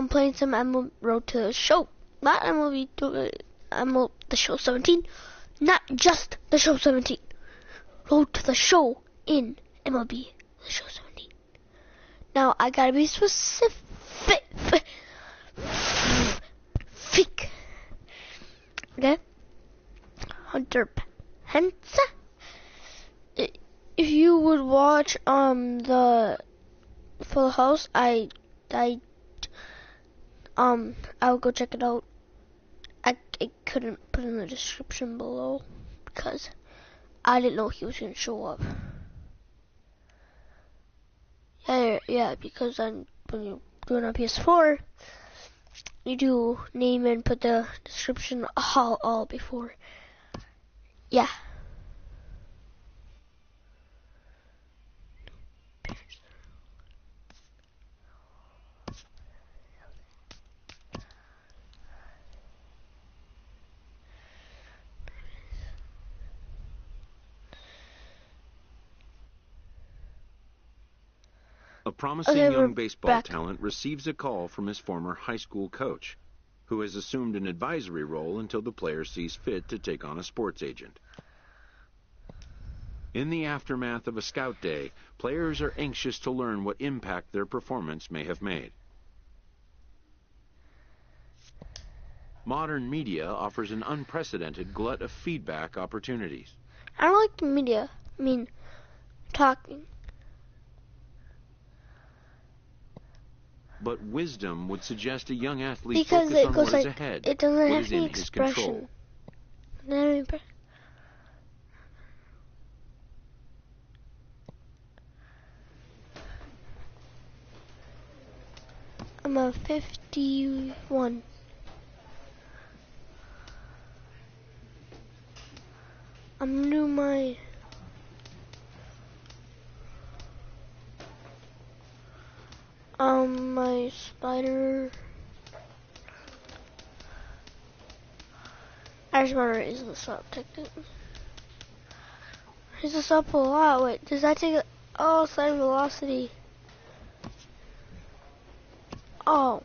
playing some MLB Road to the Show. Not MLB, MLB The Show 17. Not just The Show 17. Road to the Show in MLB The Show 17. Now, I gotta be specific. Okay? Hunter Pence. If you would watch the Full House, I would go check it out. I couldn't put it in the description below because I didn't know he was gonna show up. Yeah, because when you do it on PS4, you do name and put the description all before. Yeah. A promising young baseball talent receives a call from his former high school coach, who has assumed an advisory role until the player sees fit to take on a sports agent. In the aftermath of a scout day, players are anxious to learn what impact their performance may have made. Modern media offers an unprecedented glut of feedback opportunities. I don't like the media. I mean, talking. But wisdom would suggest a young athlete Because focus it on goes what like, is ahead, it doesn't what have is any in his expression. control. I'm a 51. I'm new my my spider. I just want to raise this up, technically. Raise this up a lot. Wait, does that take slide velocity? Oh,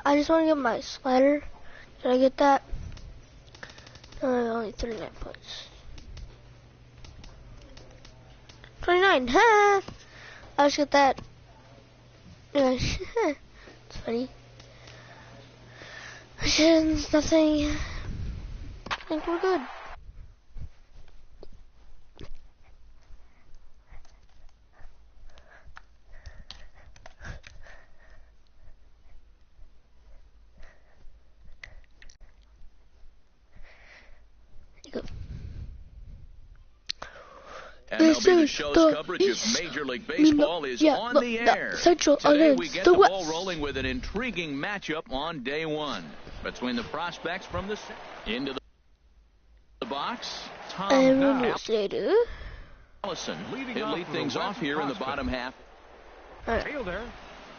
I just want to get my slider. Did I get that? Only 39 points. 29, ha! I just got that. It's funny. It's nothing. I think we're good. MLB The Show's coverage of Major League Baseball is on the air. Today we get the ball rolling with an intriguing matchup on day one between the prospects from the into the box. Tom Allison. He'll lead things off here in the bottom half. Fielder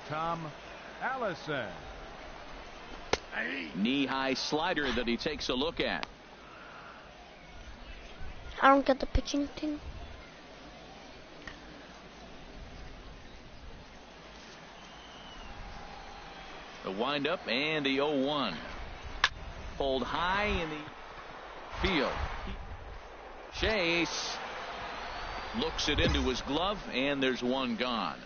Tom Allison. Knee-high slider that he takes a look at. I don't get the pitching thing. The windup and the 0-1. Pulled high in the field. Chase looks it into his glove, and there's one gone.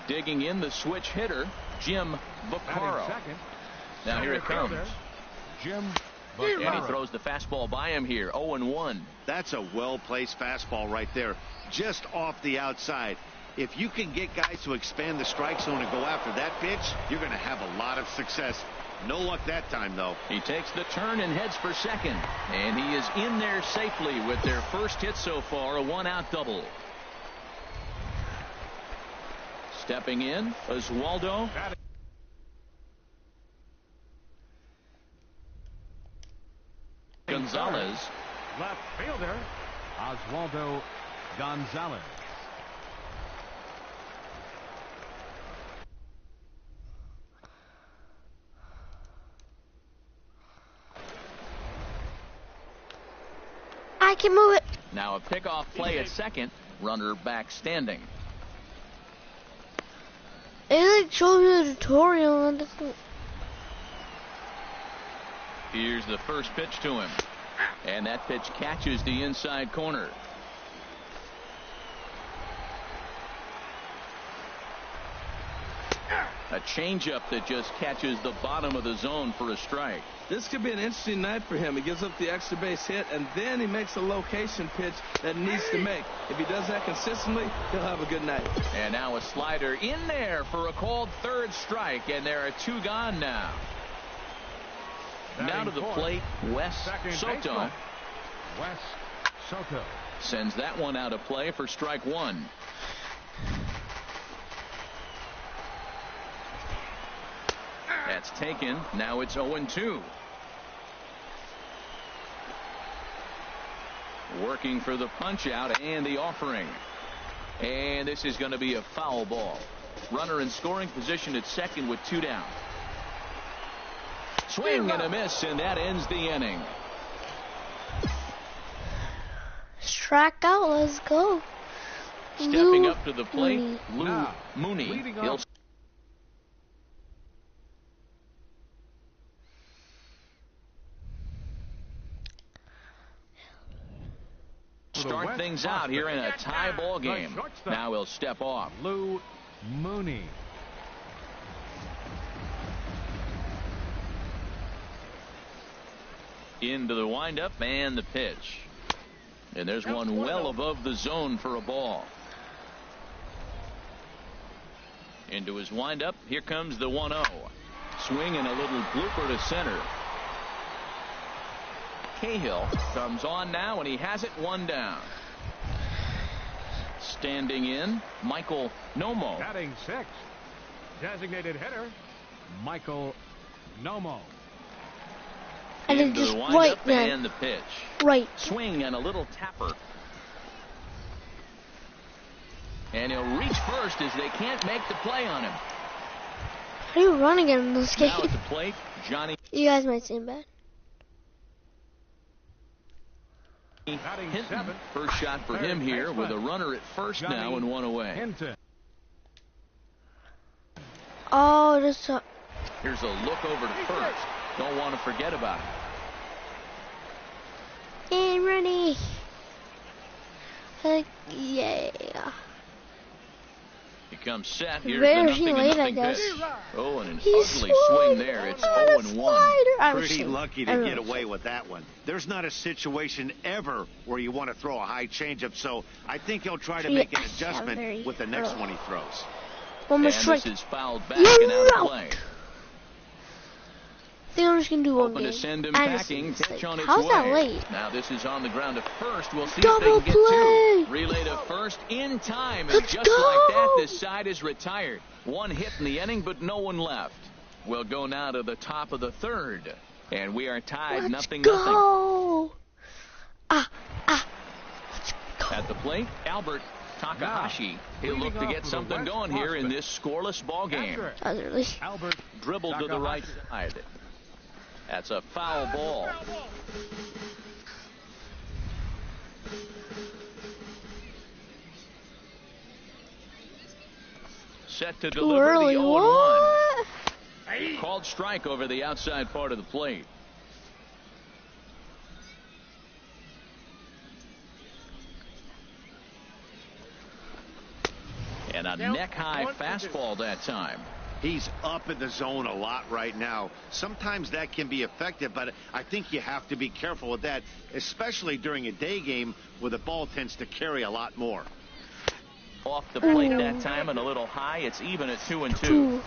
Digging in the switch hitter, Jim Vaccaro. Now here it comes. Jim And he throws the fastball by him here. 0-1. That's a well-placed fastball right there, just off the outside. If you can get guys to expand the strike zone and go after that pitch, you're going to have a lot of success. No luck that time, though. He takes the turn and heads for second. And he is in there safely with their first hit so far, a one-out double. Stepping in, Oswaldo. Gonzalez. Left fielder Oswaldo Gonzalez. can't move it. Now a pickoff play at second. Runner back standing. It like shows you the tutorial and Here's the first pitch to him. And that pitch catches the inside corner. A changeup that just catches the bottom of the zone for a strike. This could be an interesting night for him. He gives up the extra base hit, and then he makes a location pitch that he needs to make. If he does that consistently, he'll have a good night. And now a slider in there for a called third strike, and there are two gone now. Now to the plate, Wes Soto. Wes Soto sends that one out of play for strike one. That's taken. Now it's 0-2. Working for the punch out and the offering. And this is going to be a foul ball. Runner in scoring position at second with two down. Swing and a miss, and that ends the inning. Strike out. Let's go. Stepping up to the plate, Lou Mooney. He'll start things out here in a tie ball game. Now he'll step off. Lou Mooney. Into the windup and the pitch. And there's one well above the zone for a ball. Into his windup. Here comes the 1-0. Swing and a little blooper to center. Cahill comes on now, and he has it one down. Standing in, Michael Nomo. Batting six, designated hitter, Michael Nomo. And then just right there. And the pitch. Right. Swing and a little tapper. And he'll reach first as they can't make the play on him. How are you running in this game? Now at the plate, Johnny. You guys might seem bad. Hinton. First shot for him here with a runner at first now and one away. Hinton. Oh, this. Here's a look over to first. Don't want to forget about it. And ready. Yeah. He comes set. Here's Very the late, I guess. pitch. Oh, and an ugly swing there. It's 0-1. Pretty lucky to get away with that one. There's not a situation ever where you want to throw a high changeup, so I think he'll try to make an adjustment with the next one he throws. One more and strike. This is fouled back and out of play. I think I'm just going to do one Open game. to send him packing. Pitch on its How's way. that late? Now this is on the ground to first. We'll see Double if they can get play. two. Relay to first in time. And Let's just go. like that, this side is retired. One hit in the inning, but no one left. We'll go now to the top of the third. And we are tied. Let's 0-0. go. Let's go. At the plate, Albert Takahashi. He'll look to get something going here in this scoreless ball game. That was early. Albert Dribbled to the right side. That's a foul ball. Set to deliver early. the 0-1. What? Called strike over the outside part of the plate. And a neck-high fastball that time. He's up in the zone a lot right now. Sometimes that can be effective, but I think you have to be careful with that, especially during a day game where the ball tends to carry a lot more. Off the plate that time and a little high. It's even at 2-2.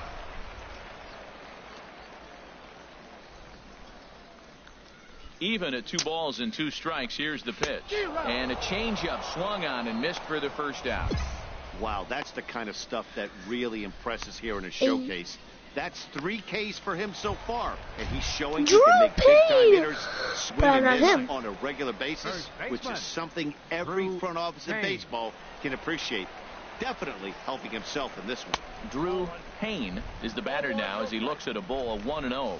Even at 2 balls and 2 strikes. Here's the pitch. And a changeup swung on and missed for the first out. Wow, that's the kind of stuff that really impresses here in a showcase. That's 3 Ks for him so far, and he's showing he can make big-time hitters swing and miss on a regular basis, which is something every front office in baseball can appreciate. Definitely helping himself in this one. Drew Payne is the batter now as he looks at a ball of 1-0.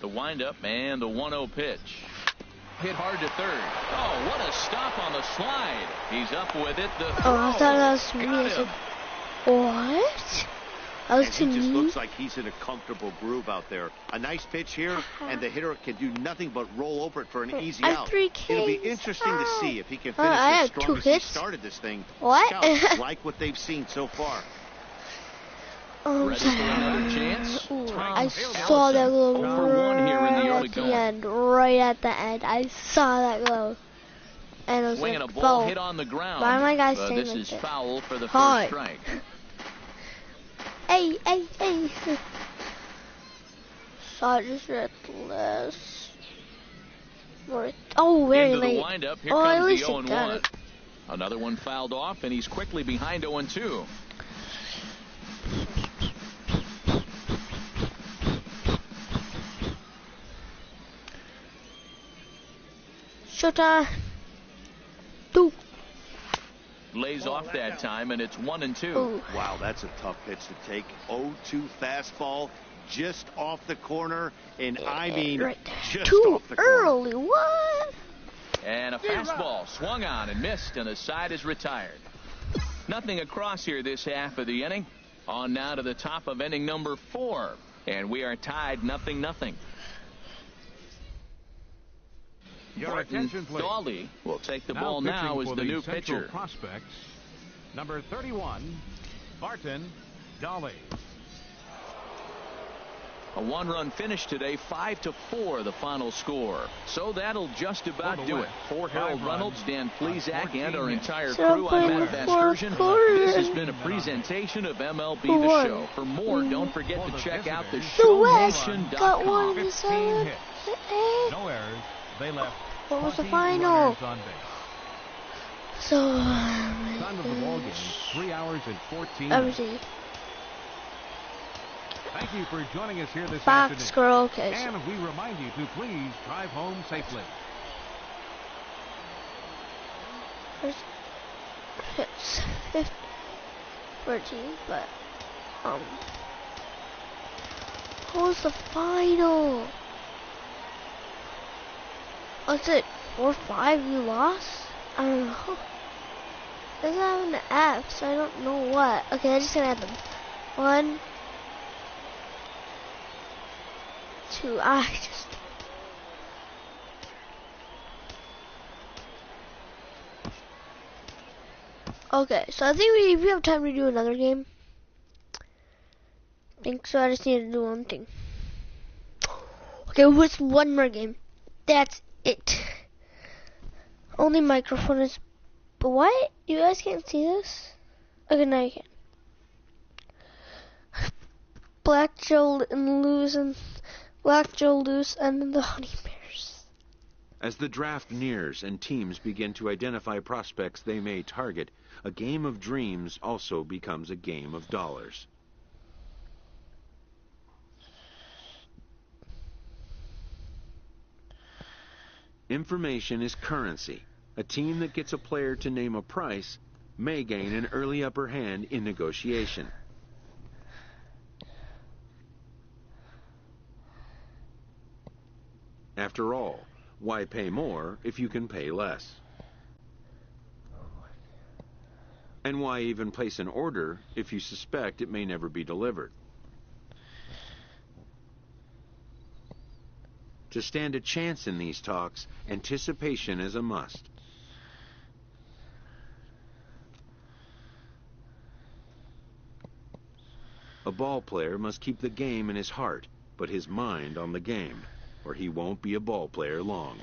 The windup and the 1-0 pitch. Hit hard to third. Oh, what a stop on the slide. He's up with it. The throw. I thought that was me. I said, what? That was to me. He just me. looks like he's in a comfortable groove out there. A nice pitch here, and the hitter can do nothing but roll over it for an easy out. It'll be interesting to see if he can finish as strong as he started this thing. What? Scouts like what they've seen so far. Ready for another chance? Ooh, I saw that glow right at the end. Right at the end. I saw that glow. And it was swinging like, a ball hit on the ground. Why am I guys saying this like is that? foul for the first strike. Hey. Saw it just at last. Oh, very into late. The windup. Here at comes least the it got 0-1. it. Another one fouled off, and he's quickly behind 0-2. Showtime. 2. Lays off that time, and it's 1-2. Ooh. Wow, that's a tough pitch to take. 0-2 fastball, just off the corner, and I mean, right there. just Too off the corner. early. What? And a fastball swung on and missed, and the side is retired. Nothing across here this half of the inning. On now to the top of inning number 4, and we are tied 0-0. Your attention, please. Dawley will take the ball now as the new pitcher. Prospects, number 31, Barton Dawley. A 1-run finish today, 5-4 the final score. So that'll just about do it. For Harold Reynolds, Dan Plesac, and our entire crew, I'm Matt Vasgersian. This has been a presentation of MLB The Show. For more, don't forget to check out the Got one in the 7. No errors. They left. What was the final? So, time of the ball game, 3 hours and 14 minutes. Thank you for joining us here this afternoon. Squirrel, okay. And we remind you to please drive home safely. It's 14, but what was the final? What's it? 4-5 you lost? I don't know. It doesn't have an F, so I don't know what. Okay, I'm just gonna add them. 1, 2. Okay, so I think we have time to do another game. I think so. I just need to do one thing. Okay, what's one more game? That's it. Only microphone is. But what? You guys can't see this? Okay, now you can. Black Joe Loose and the Honey Bears. As the draft nears and teams begin to identify prospects they may target, a game of dreams also becomes a game of dollars. Information is currency. A team that gets a player to name a price may gain an early upper hand in negotiation. After all, why pay more if you can pay less? And why even place an order if you suspect it may never be delivered? To stand a chance in these talks, anticipation is a must. A ball player must keep the game in his heart, but his mind on the game, or he won't be a ball player long.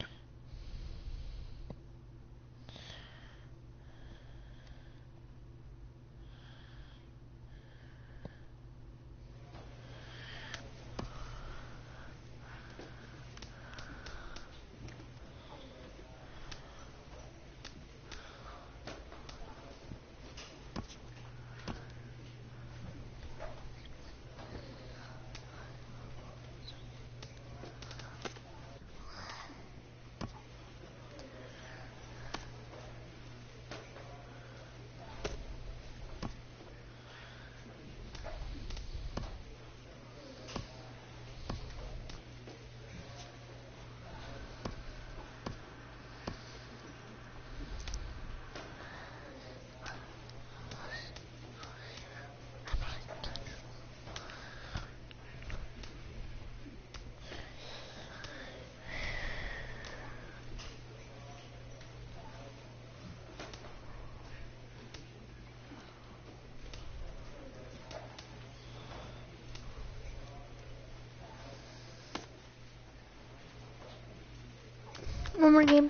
One more game.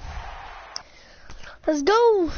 Let's go.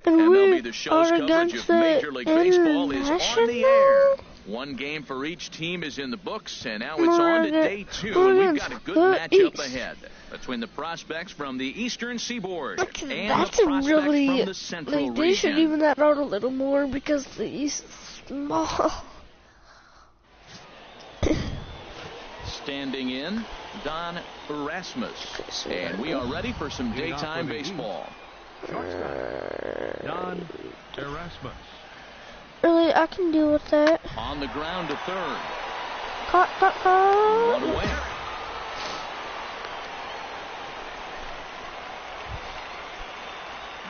MLB The Show's coverage of Major League Baseball is on the air. One game for each team is in the books, and now it's on to day 2, and we've got a good matchup ahead between the prospects from the Eastern Seaboard and the prospects from the Central region. They should even that out a little more because the East is small. Standing in, Don Erasmus, and we are ready for some daytime baseball. Don Erasmus. Really, I can deal with that. On the ground to third. Cut. One away.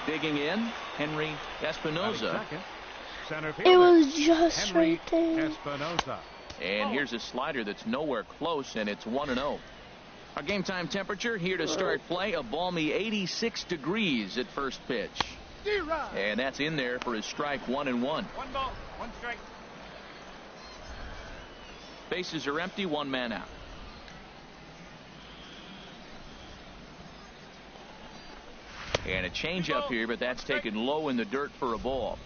Digging in, Henry Espinoza. It was just right there. Espinoza. And here's a slider that's nowhere close, and it's 1-0. Our game time temperature here to start play, a balmy 86 degrees at first pitch. And that's in there for his strike 1-1. 1 ball, 1 strike. Bases are empty, 1 man out. And a change up here, but that's taken low in the dirt for a ball.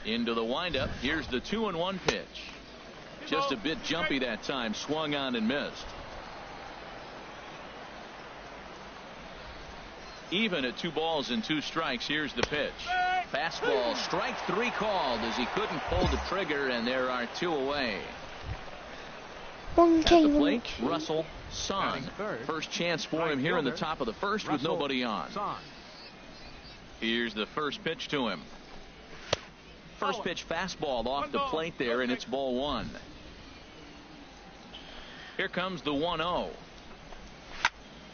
Into the windup. Here's the 2-1 pitch. Just a bit jumpy that time. Swung on and missed. Even at 2 balls and 2 strikes. Here's the pitch. Fastball. Strike 3 called as he couldn't pull the trigger, and there are 2 away. At the plate, Russell Son. First chance for him here in the top of the first with nobody on. Here's the first pitch to him. First pitch fastball off the plate there, and it's ball 1. Here comes the 1-0.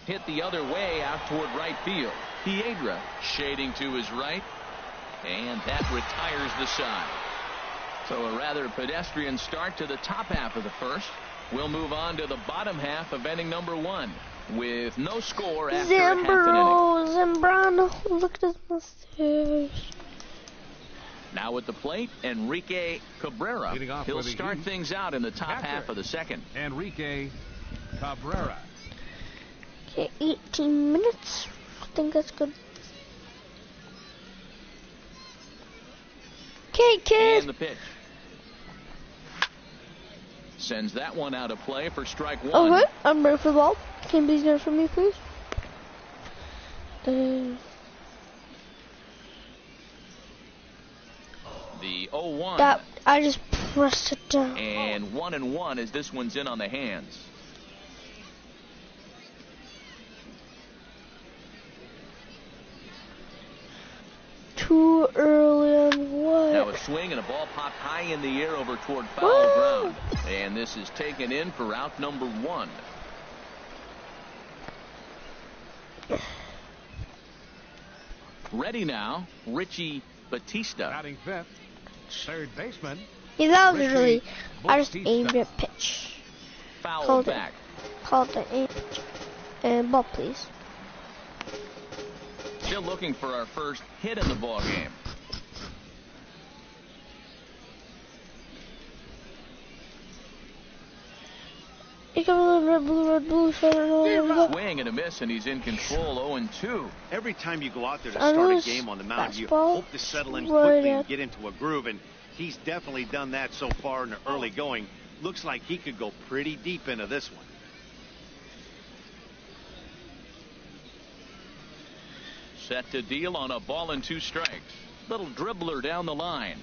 Hit the other way out toward right field. Piedra shading to his right, and that retires the side. So a rather pedestrian start to the top half of the first. We'll move on to the bottom half of inning number 1 with no score after half an inning. Zambrano, look at his mustache. Now at the plate, Enrique Cabrera. He'll start things out in the top half of the second. Enrique Cabrera. Okay, 18 minutes. I think that's good. Okay, kid. And the pitch. Sends that one out of play for strike 1. Okay, I'm ready for the ball. Can you please get it for me, please? The 0-1. That I just pressed it down. And 1-1 as this one's in on the hands. Too early on what? Now a swing and a ball popped high in the air over toward foul ground. And this is taken in for out number 1. Ready now, Richie Batista. Batting fifth, third baseman. Yeah, that was really. I just aimed at pitch. Foul back. Called the aim. And ball, please. Still looking for our first hit in the ball game. Here comes the red, blue, Swing and a miss, and he's in control. 0-2. Every time you go out there to start a game on the mound, you hope to settle in quickly and get into a groove, and he's definitely done that so far in the early going. Looks like he could go pretty deep into this one. Set to deal on a ball and 2 strikes. Little dribbler down the line.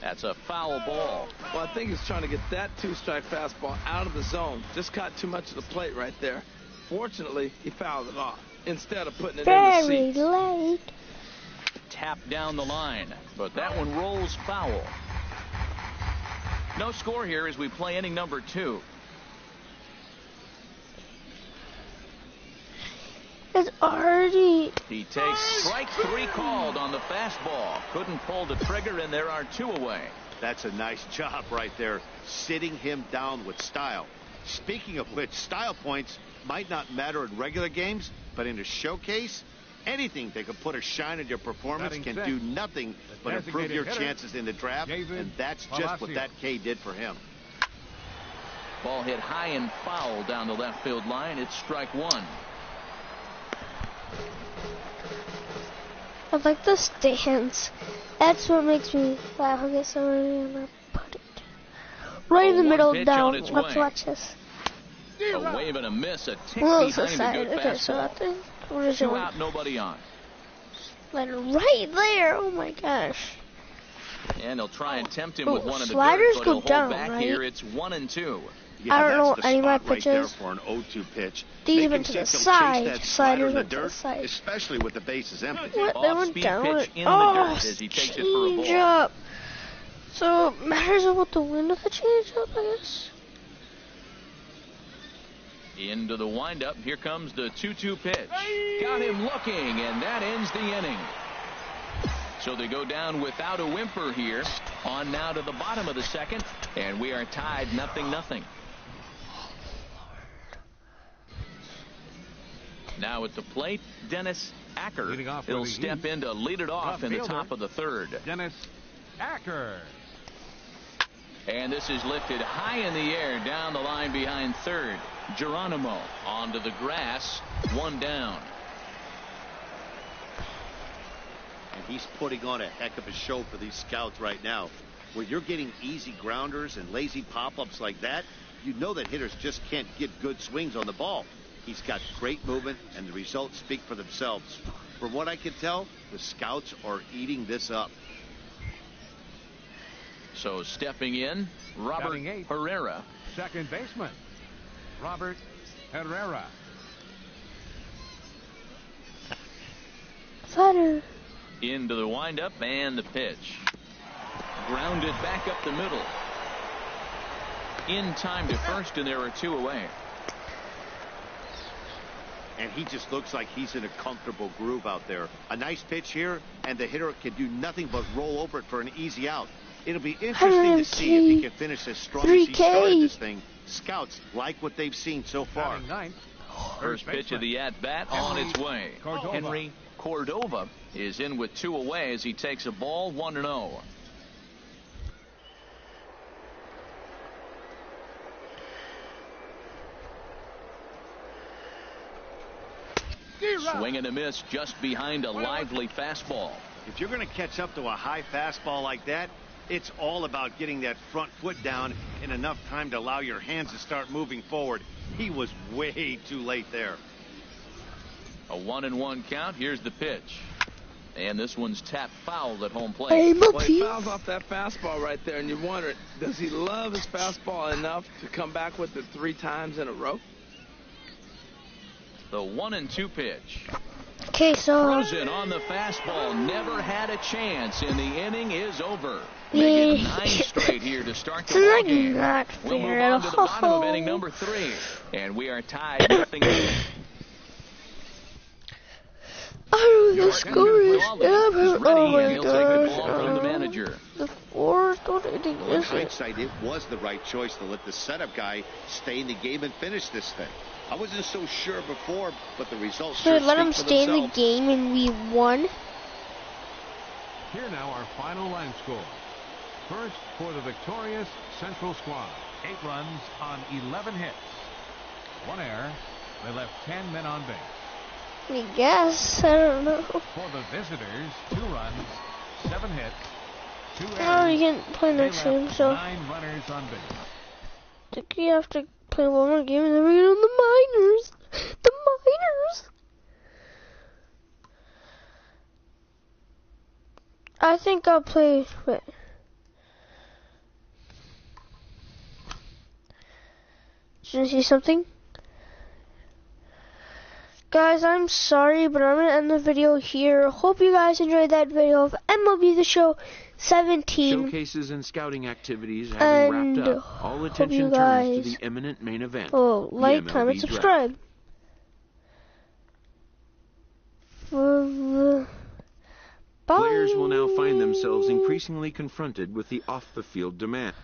That's a foul ball. Well, I think he's trying to get that 2-strike fastball out of the zone. Just caught too much of the plate right there. Fortunately, he fouled it off instead of putting it in the seats. Very late. Tap down the line, but that one rolls foul. No score here as we play inning number 2. It's already. He takes strike 3 called on the fastball. Couldn't pull the trigger, and there are 2 away. That's a nice job right there, sitting him down with style. Speaking of which, style points might not matter in regular games, but in a showcase, anything that can put a shine on your performance can do nothing but improve your chances in the draft, and that's just what that K did for him. Ball hit high and foul down the left field line. It's strike one. I like the stands. That's what makes me laugh. I guess I'm gonna put it right in the middle down. Let's watch this. A wave and a miss. A tick behind a good fastball. Two out, nobody on. Right there. Oh my gosh. And they'll try and tempt him with one in the sliders dirt, but go he'll down, hold back right? Here. It's 1-2. Yeah, I don't know that's any of my right there pitches. for an 0-2 pitch. These went to the side. Sliders went to the side. Especially with the bases empty. What? They went Off-speed down. pitch in the Oh, dirt as he takes it for a ball. change-up. So it matters about the wind of the change-up, I guess. Into the windup. Here comes the 2-2 pitch. Got him looking, and that ends the inning. So they go down without a whimper here. On now to the bottom of the second, and we are tied 0-0. Now at the plate, Dennis Acker. He'll step in to lead it off in the top of the third. Dennis Acker. And this is lifted high in the air down the line behind third. Geronimo onto the grass, one down. And he's putting on a heck of a show for these scouts right now. Where you're getting easy grounders and lazy pop-ups like that, you know that hitters just can't get good swings on the ball. He's got great movement, and the results speak for themselves. From what I can tell, the scouts are eating this up. So stepping in, Robert Herrera. Second baseman, Robert Herrera. Slider. Into the windup and the pitch. Grounded back up the middle. In time to first, and there are two away. And he just looks like he's in a comfortable groove out there. A nice pitch here, and the hitter can do nothing but roll over it for an easy out. It'll be interesting to see if he can finish as strong as he started this thing. Scouts like what they've seen so far. First pitch of the at-bat on its way. Henry Cordova is in with two away as he takes a ball 1-0. Swing and a miss just behind a lively fastball. If you're going to catch up to a high fastball like that, it's all about getting that front foot down in enough time to allow your hands to start moving forward. He was way too late there. A 1-1 count. Here's the pitch. And this one's tapped foul at home plate. Hey, well, he fouls off that fastball right there, and you wonder, does he love his fastball enough to come back with it 3 times in a row? The 1-2 pitch. Okay, so Frozen on the fastball. Never had a chance, and the inning is over. Make it 9 straight here to start the ball game. We'll move on to the bottom of inning number 3, and we are tied 0-0. I know the score is never. Oh my gosh. Take the ball from the manager. The fourth inning. In hindsight, it was the right choice to let the setup guy stay in the game and finish this thing. I wasn't so sure before, but the results Should sure let him speak for stay in the themselves. game and we won. Here now our final line score. First for the victorious Central squad. 8 runs on 11 hits. 1 error. They left 10 men on base. I guess. I don't know. For the visitors, 2 runs, 7 hits, 2 errors. Oh, you can't play next They game, left so 9 runners on base. I think you have to play one more game and then we get on the minors. The minors. I think I'll play. Wait. Did you see something? Guys, I'm sorry, but I'm going to end the video here. Hope you guys enjoyed that video of MLB The Show 17. Showcases and scouting activities having wrapped up. All attention turns to the imminent main event. Oh, like, comment, subscribe. Bye. Players will now find themselves increasingly confronted with the off-the-field demand.